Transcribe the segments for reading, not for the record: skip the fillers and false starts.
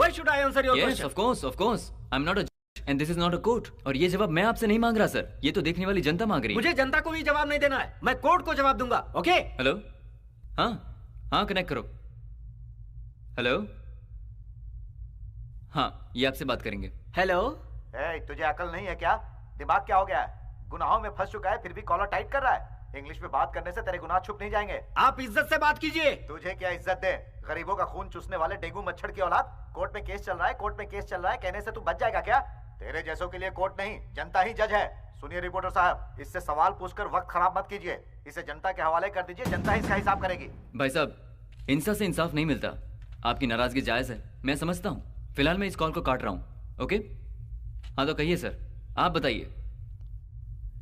Why should I answer your Yes, question? of course. I'm not a judge and this is not a court. और ये जवाब मैं आपसे नहीं मांग रहा सर, ये तो देखने वाली जनता मांग रही है। मुझे जनता को भी जवाब नहीं देना है, मैं कोर्ट को जवाब दूंगा। ओके? हेलो, हाँ हाँ कनेक्ट करो। हेलो, हाँ ये आपसे बात करेंगे। हेलो, तुझे अकल नहीं है क्या? दिमाग क्या हो गया है? गुनाहों में फंस चुका है फिर भी कॉलर टाइट कर रहा है। इंग्लिश में बात करने से तेरे गुनाह छुप नहीं जाएंगे। आप इज्जत से बात कीजिए। तुझे क्या इज्जत दे? गरीबों का खून चूसने वाले डेंगू मच्छर की औलाद। कोर्ट में केस चल रहा है, कोर्ट में केस चल रहा है कहने से तू बच जाएगा क्या? तेरे जैसों के लिए कोर्ट नहीं, जनता ही जज है। सुनिए रिपोर्टर साहब, इससे सवाल पूछकर वक्त खराब मत कीजिए। इसे जनता के हवाले कर दीजिए, जनता ही इसका हिसाब करेगी। भाई साहब, इंसाफ से इंसाफ नहीं मिलता। आपकी नाराजगी जायज है, मैं समझता हूँ। फिलहाल मैं इस कॉल को काट रहा हूँ। ओके? हाँ तो कहिए सर, आप बताइए।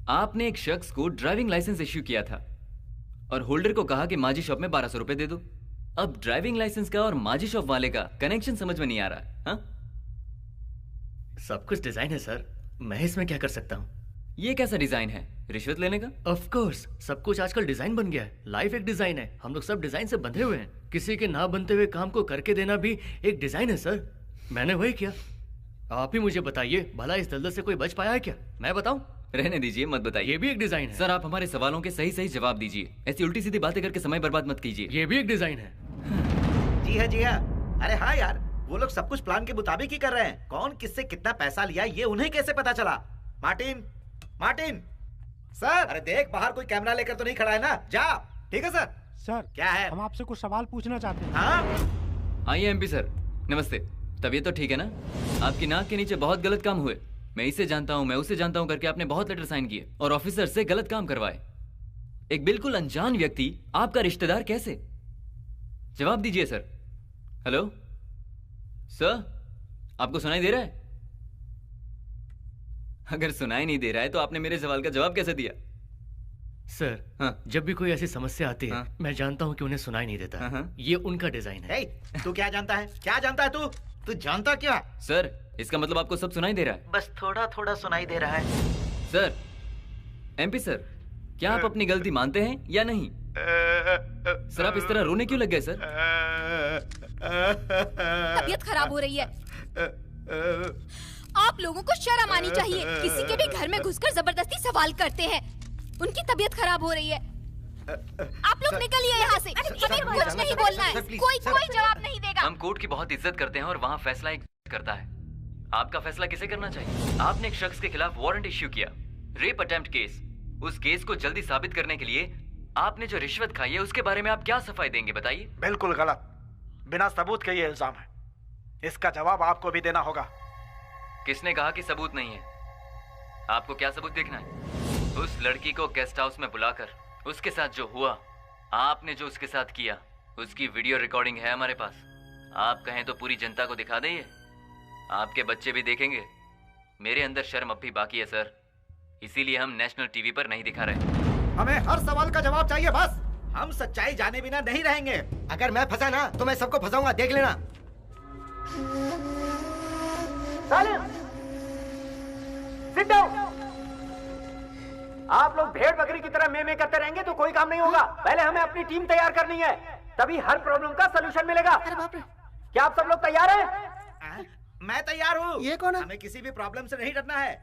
आपने एक शख्स को ड्राइविंग लाइसेंस इश्यू किया था और होल्डर को कहा कि माजी शॉप में 1200 रुपए दे दो। अब ड्राइविंग लाइसेंस का और माजी शॉप वाले का कनेक्शन समझ में नहीं आ रहा। हाँ, सब कुछ डिजाइन है सर, मैं इसमें क्या कर सकता हूँ? ये कैसा डिजाइन है? रिश्वत लेने का? ऑफ कोर्स, सब कुछ आजकल डिजाइन बन गया है। लाइफ एक डिजाइन है, हम लोग सब डिजाइन से बंधे हुए हैं। किसी के ना बनते हुए काम को करके देना भी एक डिजाइन है सर। मैंने वही किया। आप ही मुझे बताइए, भला इस दलदल से कोई बच पाया है क्या? मैं बताऊं? रहने दीजिए, मत बताइए। ये भी एक डिजाइन है सर। आप हमारे सवालों के सही सही जवाब दीजिए, ऐसी उल्टी सीधी बातें करके समय बर्बाद मत कीजिए। ये भी एक डिजाइन है। जी हाँ जी हाँ। अरे हाँ यार, वो लोग सब कुछ प्लान के मुताबिक ही कर रहे हैं। कौन किससे कितना पैसा लिया ये उन्हें कैसे पता चला? मार्टिन, मार्टिन सर, अरे देख बाहर कोई कैमरा लेकर तो नहीं खड़ा है ना? जा। ठीक है सर। सर क्या है? हम आपसे कुछ सवाल पूछना चाहते हैं। हाँ आइए एमपी सर, नमस्ते। तबीयत तो ठीक है ना? आपकी नाक के नीचे बहुत गलत काम हुए। मैं इसे जानता हूं, मैं उसे जानता हूं करके आपने बहुत लेटर साइन किए और ऑफिसर से गलत काम करवाए। एक बिल्कुल अनजान व्यक्ति आपका रिश्तेदार कैसे? जवाब दीजिए सर। हेलो सर, आपको सुनाई दे रहा है? अगर सुनाई नहीं दे रहा है तो आपने मेरे सवाल का जवाब कैसे दिया? सर हाँ। जब भी कोई ऐसी समस्या आती है, हाँ। मैं जानता हूँ कि उन्हें सुनाई नहीं देता। हाँ। ये उनका डिजाइन है। तू क्या जानता है? क्या जानता है तू? तू जानता क्या? सर, इसका मतलब आपको सब सुनाई दे रहा है? बस थोड़ा थोड़ा सुनाई दे रहा है। सर, एमपी सर, क्या आप अपनी गलती मानते हैं या नहीं? सर, आप इस तरह रोने क्यों लग गए सर? तबीयत खराब हो रही है। आप लोगों को शर्म आनी चाहिए। किसी के भी घर में घुसकर जबरदस्ती सवाल करते हैं। उनकी तबीयत खराब हो रही है। आप लोग निकलिए यहाँ से। हमें कुछ नहीं बोलना है। कोई जवाब नहीं देगा। हम कोर्ट की बहुत इज्जत करते हैं और वहाँ फैसला एक करता है। आपका फैसला किसे करना चाहिए? आपने एक शख्स के खिलाफ वारंट इश्यू किया, रेप अटेम्प्ट केस। उस केस को जल्दी साबित करने के लिए आपने जो रिश्वत खाई है उसके बारे में आप क्या सफाई देंगे, बताइए। बिल्कुल गलत, बिना सबूत के ये इल्जाम है। इसका जवाब आपको भी देना होगा। किसने कहा कि सबूत नहीं है? आपको क्या सबूत देखना है? उस लड़की को गेस्ट हाउस में बुलाकर उसके साथ जो हुआ, आपने जो उसके साथ किया, उसकी वीडियो रिकॉर्डिंग है हमारे पास। आप कहें तो पूरी जनता को दिखा दें। आपके बच्चे भी देखेंगे। मेरे अंदर शर्म अब भी बाकी है सर, इसीलिए हम नेशनल टीवी पर नहीं दिखा रहे। हमें हर सवाल का जवाब चाहिए बस। हम सच्चाई जाने बिना नहीं रहेंगे। अगर मैं फंसा ना तो मैं सबको फंसाऊंगा, देख लेना। Sit down. आप लोग भेड़ बकरी की तरह में करते रहेंगे तो कोई काम नहीं होगा। पहले हमें अपनी टीम तैयार करनी है, तभी हर प्रॉब्लम का सलूशन मिलेगा। अरे बाप रे। क्या आप सब लोग तैयार हैं? मैं तैयार हूँ। ये कौन है? हमें किसी भी प्रॉब्लम से नहीं डरना है।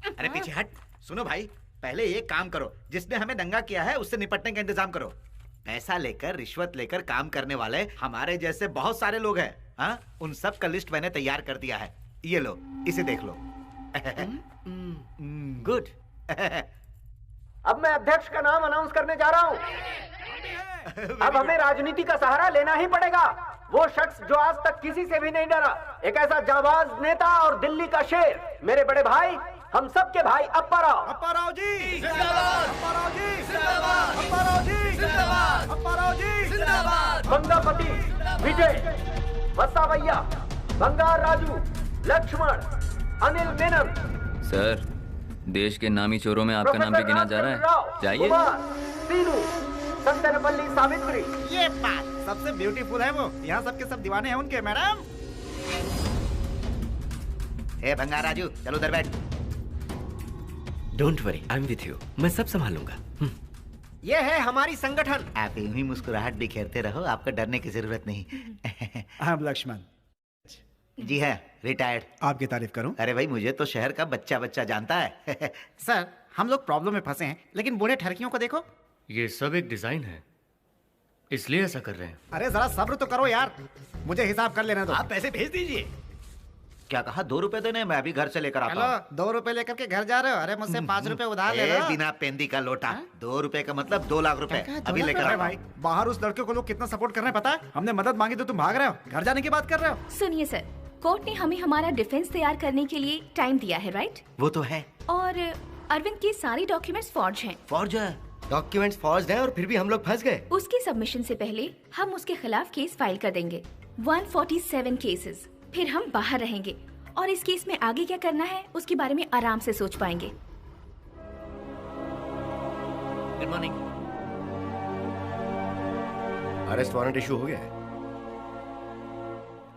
अरे पीछे हट। सुनो भाई, पहले एक काम करो, जिसने हमें दंगा किया है उससे निपटने का इंतजाम करो। पैसा लेकर, रिश्वत लेकर काम करने वाले हमारे जैसे बहुत सारे लोग हैं। हाँ, उन सब का लिस्ट मैंने तैयार कर दिया है। ये लो, इसे देख लो। गुड। अब मैं अध्यक्ष का नाम अनाउंस करने जा रहा हूँ। अब हमें राजनीति का सहारा लेना ही पड़ेगा। वो शख्स जो आज तक किसी से भी नहीं डरा, एक ऐसा जाबाज नेता और दिल्ली का शेर, मेरे बड़े भाई, हम सब के भाई अप्पा राव। अप्पा राव जी जिंदाबाद। अप्पा राव जी जिंदाबाद। अप्पा राव जी जिंदाबाद। अप्पा राव जी जिंदाबाद। बंगापति विजय, वसावैया, बंगार राजू, लक्ष्मण, अनिल मेनन। सर, देश के नामी चोरों में आपका नाम भी गिना जा रहा है। जाइए। सीनू, संतनपल्ली सावित्री। ये बात सबसे ब्यूटीफुल है वो। यहाँ सबके सब दीवाने हैं उनके। मैडम हे भंगार राजू, चलो उधर बैठ। Don't worry, I am with you. मैं सब संभालूंगा। ये है हमारी संगठन। आप यूं ही मुस्कुराहट बिखेरते रहो, आपको डरने की जरूरत नहीं। हम लक्ष्मण। जी है, रिटायर्ड। आपकी तारीफ करूं? अरे भाई, मुझे तो शहर का बच्चा बच्चा जानता है। सर, हम लोग प्रॉब्लम में फंसे हैं, लेकिन बूढ़े ठरकियों को देखो। ये सब एक डिजाइन है, इसलिए ऐसा कर रहे हैं। अरे जरा सब्र तो करो यार, मुझे हिसाब कर लेने दो। आप पैसे भेज दीजिए। क्या कहा? 2 रुपए देने? मैं अभी घर से लेकर आता हेलो, हूँ। 2 रुपए लेकर के घर जा रहे हो? अरे मुझसे 5 रुपए उधार ले लो। बिना पेंदी का लोटा। 2 रुपए का मतलब 2 लाख रुपए। अभी लेकर अरे आता भाई, हूँ। बाहर उस लड़के को लोग कितना सपोर्ट कर रहे हैं पता है? हमने मदद मांगी तो तुम भाग रहे हो, घर जाने की बात कर रहे हो। सुनिए सर, कोर्ट ने हमें हमारा डिफेंस तैयार करने के लिए टाइम दिया है, राइट? वो तो है। और अरविंद के सारे डॉक्यूमेंट्स फॉर्ज हैं। फौज है। डॉक्यूमेंट्स फॉर्ज्ड हैं और फिर भी हम लोग फंस गए। उसके सबमिशन से पहले हम उसके खिलाफ केस फाइल कर देंगे, 147 केसेस। फिर हम बाहर रहेंगे और इस केस में आगे क्या करना है उसके बारे में आराम से सोच पाएंगे। Good morning. Arrest warrant issue हो गया है।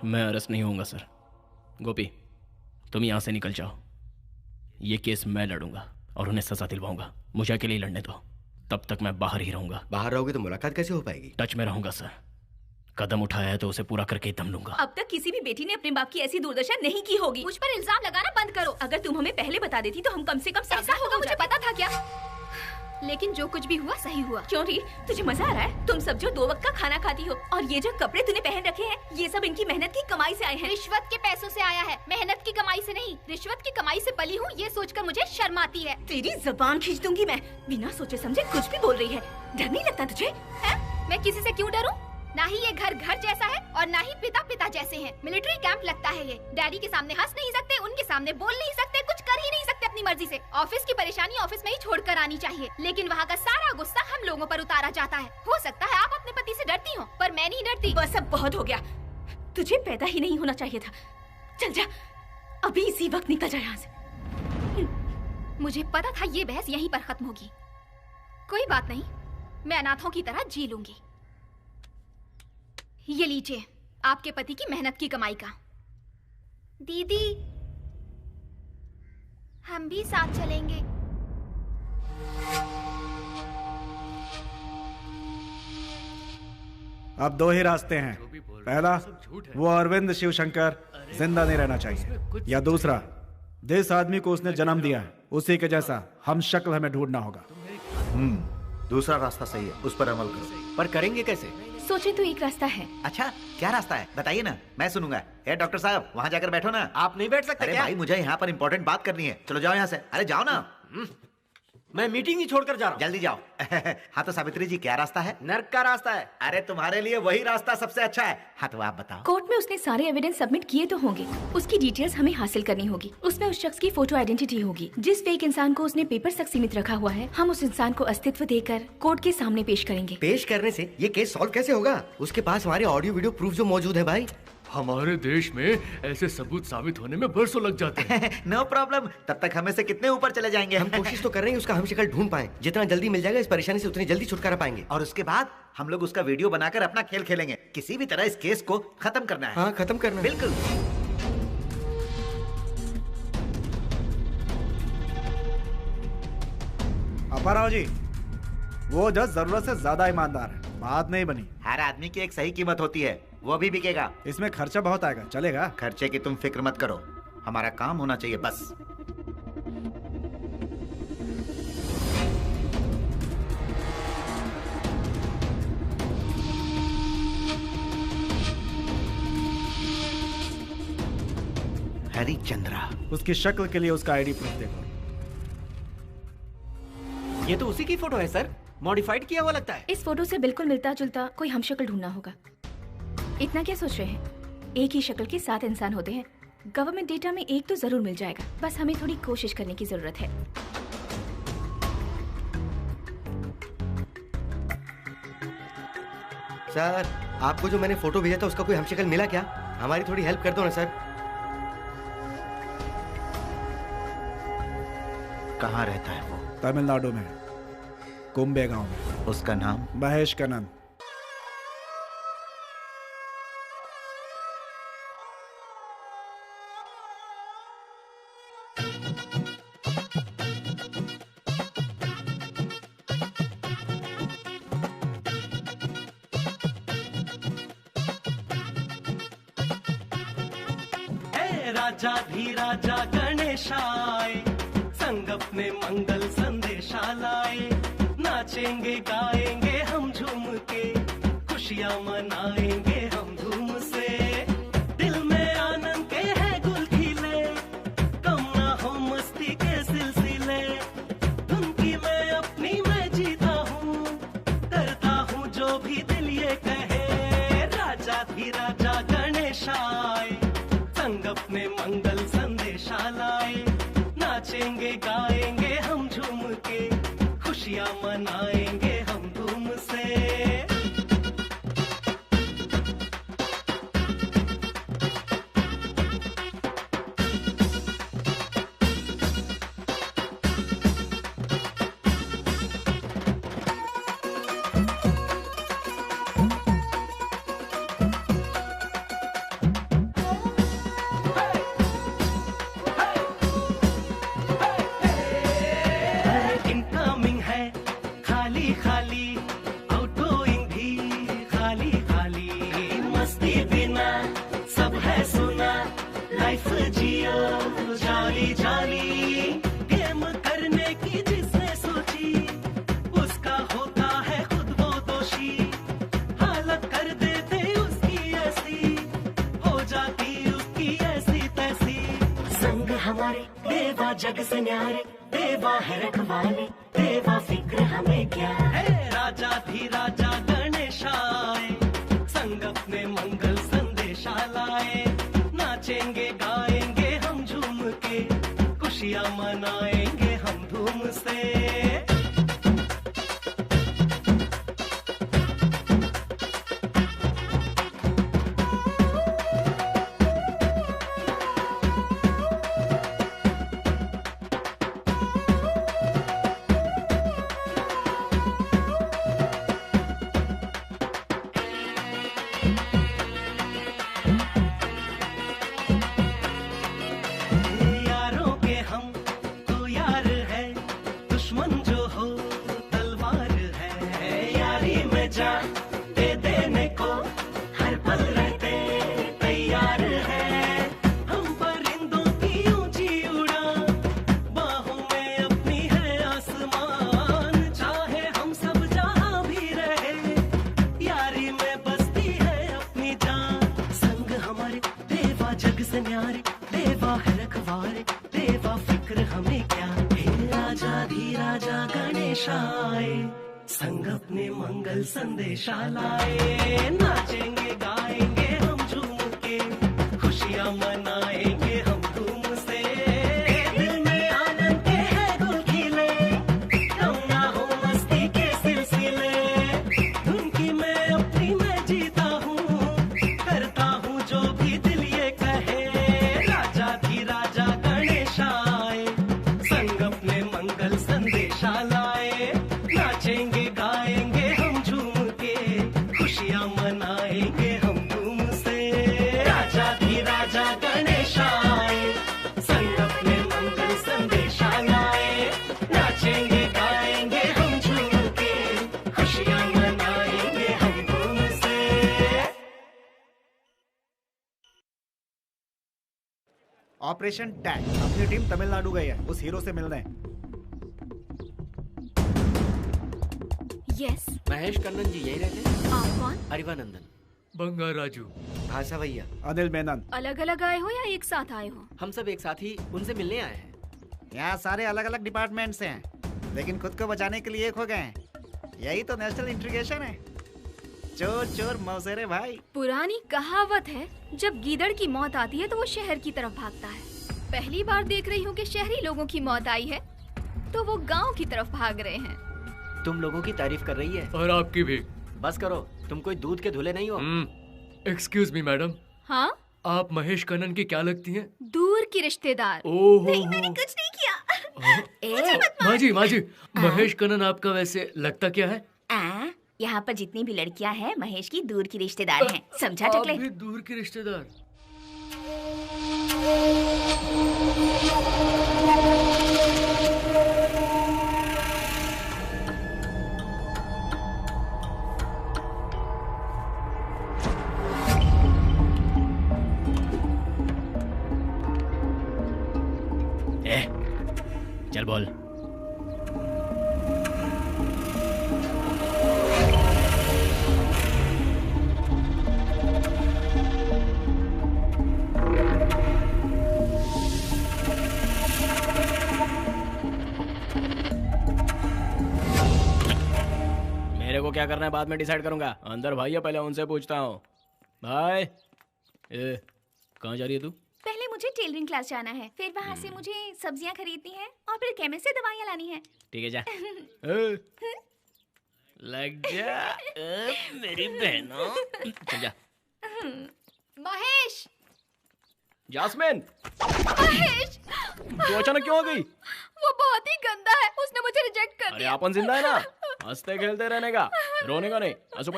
मैं अरेस्ट नहीं होऊंगा सर। गोपी, तुम यहाँ से निकल जाओ। ये केस मैं लड़ूंगा और उन्हें सजा दिलवाऊंगा। मुझे अकेले ही लड़ने दो, तब तक मैं बाहर ही रहूंगा। बाहर रहोगे तो मुलाकात कैसे हो पाएगी? टच में रहूंगा सर। कदम उठाया है तो उसे पूरा करके ही दम लूंगा। अब तक किसी भी बेटी ने अपने बाप की ऐसी दुर्दशा नहीं की होगी। मुझ पर इल्जाम लगाना बंद करो। अगर तुम हमें पहले बता देती तो हम कम से कम ऐसा होगा मुझे पता था क्या? लेकिन जो कुछ भी हुआ सही हुआ। क्यों री, तुझे मजा आ रहा है? तुम सब जो 2 वक्त का खाना खाती हो और ये जो कपड़े तूने पहन रखे हैं, ये सब इनकी मेहनत की कमाई से आए हैं। रिश्वत के पैसों से आया है, मेहनत की कमाई से नहीं। रिश्वत की कमाई से पली हूँ, ये सोचकर मुझे शर्म आती है। तेरी जबान खींच दूंगी मैं। बिना सोचे समझे कुछ भी बोल रही है। डर नहीं लगता तुझे? मैं किसी से क्यों डरूं? ना ही ये घर घर जैसा है और ना ही पिता पिता जैसे हैं। मिलिट्री कैंप लगता है ये। डैडी के सामने हंस नहीं सकते, उनके सामने बोल नहीं सकते, कुछ कर ही नहीं सकते अपनी मर्जी से। ऑफिस की परेशानी ऑफिस में ही छोड़कर आनी चाहिए, लेकिन वहाँ का सारा गुस्सा हम लोगों पर उतारा जाता है। हो सकता है आप अपने पति से डरती हो, पर मैं नहीं डरती। बस अब बहुत हो गया। तुझे पैदा ही नहीं होना चाहिए था। चल जा, अभी इसी वक्त निकल जा यहाँ से। मुझे पता था ये बहस यहीं पर खत्म होगी। कोई बात नहीं, मैं अनाथों की तरह जी लूंगी। ये लीजिए आपके पति की मेहनत की कमाई का। दीदी, हम भी साथ चलेंगे। अब 2 ही रास्ते हैं। पहला, वो अरविंद शिवशंकर जिंदा नहीं रहना चाहिए, या दूसरा, जिस आदमी को उसने जन्म दिया है उसी के जैसा हम शक्ल हमें ढूंढना होगा। दूसरा रास्ता सही है, उस पर अमल करो। पर करेंगे कैसे? सोचे तो एक रास्ता है। अच्छा, क्या रास्ता है? बताइए ना, मैं सुनूंगा। ए डॉक्टर साहब, वहाँ जाकर बैठो ना। आप नहीं बैठ सकते अरे क्या? भाई, मुझे यहाँ पर इंपॉर्टेंट बात करनी है। चलो जाओ यहाँ से। अरे जाओ ना। मैं मीटिंग ही छोड़कर जा रहा हूँ। जल्दी जाओ। हाँ तो सावित्री जी, क्या रास्ता है? नर्क का रास्ता है। अरे तुम्हारे लिए वही रास्ता सबसे अच्छा है। हाँ तो आप बताओ। कोर्ट में उसने सारे एविडेंस सबमिट किए तो होंगे। उसकी डिटेल्स हमें हासिल करनी होगी। उसमें उस शख्स की फोटो आइडेंटिटी होगी। जिस फेक इंसान को उसने पेपर तक सीमित रखा हुआ है, हम उस इंसान को अस्तित्व देकर कोर्ट के सामने पेश करेंगे। पेश करने से ये केस सॉल्व कैसे होगा? उसके पास हमारे ऑडियो वीडियो प्रूफ जो मौजूद है भाई। हमारे देश में ऐसे सबूत साबित होने में बरसों लग जाते हैं। नो प्रॉब्लम, तब तक हमें से कितने ऊपर चले जाएंगे। हम कोशिश तो कर रहे हैं उसका हम शक्ल ढूंढ पाए। जितना जल्दी मिल जाएगा इस परेशानी से उतनी जल्दी छुटकारा पाएंगे। और उसके बाद हम लोग उसका वीडियो बनाकर अपना खेल खेलेंगे। किसी भी तरह इस केस को खत्म करना है। हाँ, खत्म करना है। बिल्कुल। अपाराव जी, वो जज जरूरत से ज्यादा ईमानदार है, बात नहीं बनी। हर आदमी की एक सही कीमत होती है, वो भी बिकेगा। इसमें खर्चा बहुत आएगा, चलेगा? खर्चे की तुम फिक्र मत करो, हमारा काम होना चाहिए बस। हरिचंद्रा। उसकी शक्ल के लिए उसका आईडी प्रूफ देखो। ये तो उसी की फोटो है सर, मॉडिफाइड किया हुआ लगता है। इस फोटो से बिल्कुल मिलता जुलता कोई हम शक्ल ढूंढना होगा। इतना क्या सोच रहे हैं? एक ही शक्ल के 7 इंसान होते हैं। गवर्नमेंट डेटा में एक तो जरूर मिल जाएगा, बस हमें थोड़ी कोशिश करने की जरूरत है। सर, आपको जो मैंने फोटो भेजा था उसका कोई हमशक्ल मिला क्या? हमारी थोड़ी हेल्प कर दो ना सर। कहाँ रहता है वो? तमिलनाडु में, कुंबे गांव में। उसका नाम? महेश कनन। राजा गणेशाय संग अपने मंगल संदेशा लाए। नाचेंगे गाएंगे हम झूम के, खुशियाँ मनाएंगे हम धूम से। दिल में आनंद के है गुल खिले, कम ना हो मस्ती के सिलसिले। धुन की मैं अपनी मैं जीता हूँ, करता हूँ जो भी दिल ये कहे। राजा गणेशाय संग अपने मंगल संदेशा लाए। नाचेंगे गाएंगे हम झूम के, खुशियाँ मनाएंगे हम धूम से। जग से न्यारे देवा है रखवाले, देवा फिक्र हमें क्या है। राजा गणेशाय संग अपने मंगल संदेशा लाए। नाचेंगे गाएंगे हम झूम के, खुशियाँ मनाएंगे हम धूम से। संग अपने मंगल संदेशा लाए। नाचेंगे गाएंगे हम झूम के, खुशियाँ मनाएंगे हम धूम से। दिल में आनंद के है गुल खिले, कम ना हो मस्ती के सिलसिले। धुन की मैं अपनी मैं जीता हूँ, करता हूँ जो भी दिल ये कहे। राजा गणेशाय संग अपने मंगल संदेशा लाए। नाचेंगे गाएंगे हम झूम के, खुशियाँ मनाएंगे हम धूम से। राजा गणेशाय संग अपने मंगल संदेशा लाए। नाचेंगे गाएंगे हम झूम के, खुशियाँ मनाएंगे हम धूम से। ऑपरेशन टैग, अपनी टीम तमिलनाडु गई है उस हीरो से मिलने। यस। महेश कन्नन जी यही रहते हैं? आप कौन? अरिवानंदन। बंगा राजू। भाषा भैया। अनिल मेनन। अलग अलग आए हो या एक साथ आए हो? हम सब एक साथ ही उनसे मिलने आए हैं। यहाँ सारे अलग अलग डिपार्टमेंट से हैं, लेकिन खुद को बचाने के लिए एक हो गए हैं। यही तो नेशनल इंटीग्रेशन है। चोर चोर मौसेरे भाई। पुरानी कहावत है, जब गीदड़ की मौत आती है तो वो शहर की तरफ भागता है। पहली बार देख रही हूँ कि शहरी लोगों की मौत आई है तो वो गाँव की तरफ भाग रहे हैं। तुम लोगों की तारीफ कर रही है। और आपकी भी। बस करो, तुम कोई दूध के धुले नहीं हो। Excuse me madam. हाँ? आप महेश कन्नन की क्या लगती हैं? दूर की रिश्तेदार। नहीं, मैंने कुछ नहीं किया। माँ जी, महेश कन्नन आपका वैसे लगता क्या है? यहाँ पर जितनी भी लड़कियाँ हैं महेश की दूर की रिश्तेदार हैं। समझा टकले? आप भी दूर की रिश्तेदार। बोल। मेरे को क्या करना है बाद में डिसाइड करूंगा। अंदर भाई है, पहले उनसे पूछता हूँ। भाई कहाँ जा रही है तू? पहले मुझे टेलरिंग क्लास जाना है, फिर वहाँ से मुझे सब्जियाँ खरीदनी है और फिर केमिस्ट से दवाइयाँ लानी है। ठीक है जा। लग जा मेरी बहनों। चल जा। महेश! जास्मिन! महेश! तू अचानक क्यों आ गई? वो बहुत ही गंदा है, उसने मुझे रिजेक्ट कर अरे दिया। अपन जिंदा है ना, हंसते खेलते रहने का, रोने का नहीं। आजा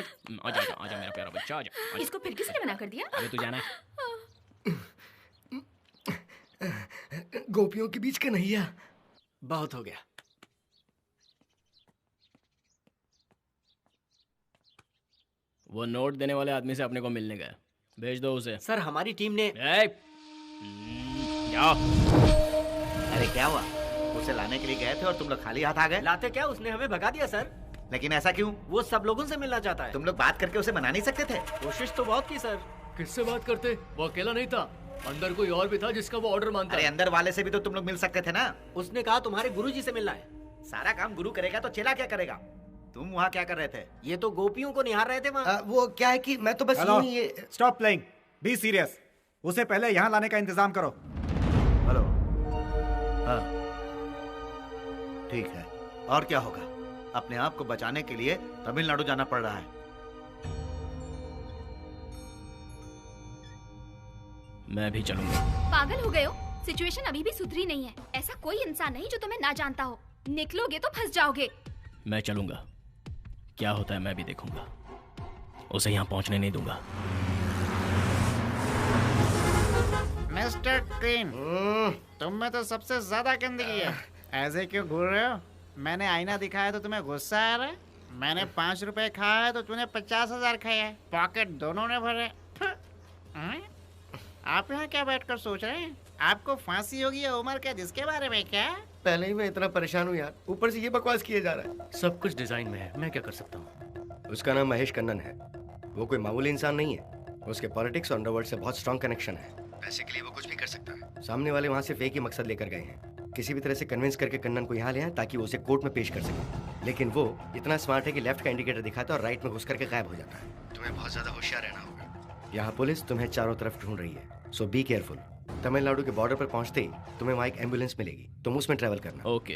आजा आजा मेरा प्यारा बच्चा, आजा। इसको फिर किसने मना कर दिया? अरे तू जाना है। गोपियों के बीच कन्हैया, बहुत हो गया। वो नोट देने वाले आदमी से अपने को मिलने गया, भेज दो उसे। सर हमारी टीम ने जाओ। अरे क्या हुआ? उसे लाने के लिए गए थे और तुम लोग खाली हाथ आ गए? लाते क्या, उसने हमें भगा दिया सर। लेकिन ऐसा क्यों? वो सब लोगों से मिलना चाहता है। तुम लोग बात करके उसे मना नहीं सकते थे? कोशिश तो बहुत की सर। किससे बात करते? वो अकेला नहीं था, अंदर कोई और भी था जिसका वो ऑर्डर मानता। अरे अंदर वाले से भी तो तुम लोग मिल सकते थे ना। उसने कहा तुम्हारे गुरुजी से मिलना है। सारा काम गुरु करेगा तो चेला क्या करेगा? तुम वहाँ क्या कर रहे थे? ये तो गोपियों को निहार रहे थे वहाँ। वो क्या है कि मैं तो बस यूं ही ये... स्टॉप प्लेइंग, बी सीरियस। उसे पहले यहाँ लाने का इंतजाम करो। हेलो। हाँ ठीक है, और क्या होगा? अपने आप को बचाने के लिए तमिलनाडु जाना पड़ रहा है। मैं भी चलूंगा। पागल हो गए हो? सिचुएशन अभी भी सुधरी नहीं है। ऐसा कोई इंसान नहीं जो तुम्हें ना जानता हो। निकलोगे तो फंस जाओगे। मैं चलूंगा, क्या होता है मैं भी देखूंगा। उसे यहाँ पहुँचने नहीं दूंगा। मिस्टर क्लीन, तुम में तो सबसे ज्यादा गंदगी है। ऐसे क्यों घूर रहे हो? मैंने आईना दिखाया तो तुम्हें गुस्सा आ रहा है? मैंने 5 रुपए खाया है तो तूने 50,000 खाया है। पॉकेट दोनों ने भरे। आप यहाँ क्या बैठकर सोच रहे हैं? आपको फांसी होगी या उम्र कैद, इसके बारे में क्या? पहले ही मैं इतना परेशान हूँ यार, ऊपर से ये बकवास किया जा रहा है। सब कुछ डिजाइन में है, मैं क्या कर सकता हूँ? उसका नाम महेश कन्नन है। वो कोई मामूली इंसान नहीं है। उसके पॉलिटिक्स और अंडरवर्ल्ड से बहुत स्ट्रॉन्ग कनेक्शन है। पैसे के लिए वो कुछ भी कर सकता है। सामने वाले वहाँ सिर्फ एक ही मकसद लेकर गए हैं, किसी भी तरह से कन्विंस करके कन्नन को यहाँ ले आए ताकि वो उसे कोर्ट में पेश कर सके। लेकिन वो इतना स्मार्ट है कि लेफ्ट का इंडिकेटर दिखाता है और राइट में घुस करके गायब हो जाता है। तुम्हें बहुत ज्यादा होशियार रहना होगा। यहाँ पुलिस तुम्हें चारों तरफ ढूंढ रही है, सो बी केयरफुल। तमिलनाडु के बॉर्डर पर पहुंचते ही तुम्हें वहाँ एक एम्बुलेंस मिलेगी, तुम उसमें ट्रैवल करना। ओके।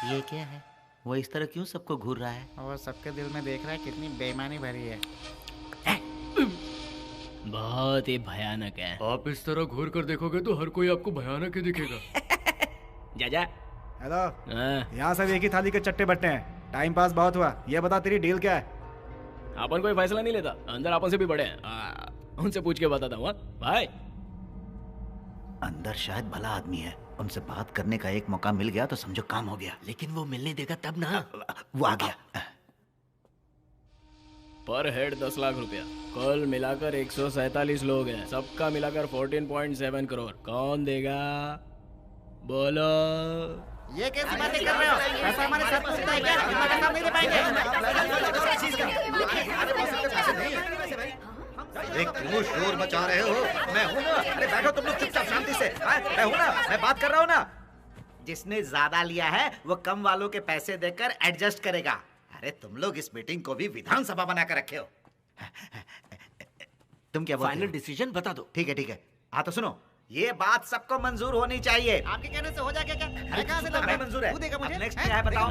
ये क्या है? वो इस तरह क्यों सबको घूर रहा है? वो सबके दिल में देख रहा है कितनी बेईमानी भरी है। बहुत ही भयानक है। आप इस तरह घूर कर देखोगे तो हर कोई आपको भयानक ही दिखेगा। जा। हेलो, यहाँ सब एक ही थाली के चट्टे बट्टे हैं। टाइम पास बहुत हुआ। ये बता तेरी डील क्या है? अपन कोई फैसला नहीं लेता, अंदर अपन से भी बड़े हैं। उनसे पूछ के बताता हूँ भाई। अंदर शायद भला आदमी है, उनसे बात करने का एक मौका मिल गया तो समझो काम हो गया। लेकिन वो मिलने देगा तब ना। वो आ गया। पर हेड 10 लाख रुपया। कुल मिलाकर 147 लोग हैं, सबका मिलाकर 14.7 करोड़। कौन देगा बोलो? ये कैसी बातें कर रहे हो? पैसा हमारे साथ होता है क्या? इतना पैसा नहीं दे पाएंगे। क्यों शोर मचा रहे हो? मैं हूँ ना। अरे बैठो तुम लोग चुपचाप शांति से। मैं हूँ ना, मैं बात कर रहा हूँ ना। जिसने ज्यादा लिया है वो कम वालों के पैसे देकर एडजस्ट करेगा। अरे तुम लोग इस मीटिंग को भी विधानसभा बनाकर रखे हो। तुम क्या बोलते हो? फाइनल डिसीजन बता दो। ठीक है। हाँ तो सुनो, ये बात सबको मंजूर होनी चाहिए। आपके कहने से हो जाएगा क्या? अरे कहाँ से हमें मंजूर है। नेक्स्ट क्या है बताओ?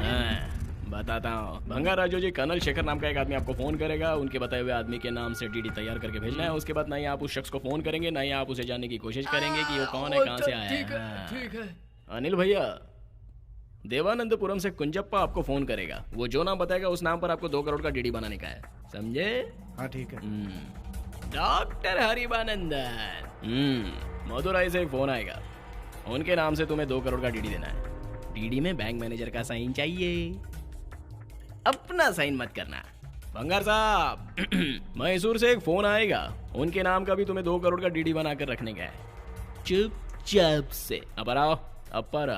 बताता हूँ। भंगा राजू जी, कर्नल शेखर नाम का एक आदमी आपको फोन करेगा। उनके बताए हुए आदमी के नाम से डीडी तैयार करके भेजना है। उसके बाद ना ही आप उस शख्स को फोन करेंगे, ना ही आप उसे जानने की कोशिश करेंगे कि वो कौन है, कहाँ से आया है। ठीक है। अनिल भैया, देवानंदपुरम से कुंजप्पा आपको फोन करेगा। वो जो नाम बताएगा उस नाम पर आपको 2 करोड़ का डीडी बनाने का है, समझे? हाँ ठीक है। डॉक्टर हरिबानंदन, मदुराई से एक फोन आएगा। उनके नाम से तुम्हें 2 करोड़ का डीडी देना है। डीडी में बैंक मैनेजर का साइन चाहिए। अपना साइन मत करना। बंगार साहब, मैसूर से एक फोन आएगा, उनके नाम का भी तुम्हें 2 करोड़ का डीडी बनाकर रखने का है। चुपचाप से अब आओ, अब पर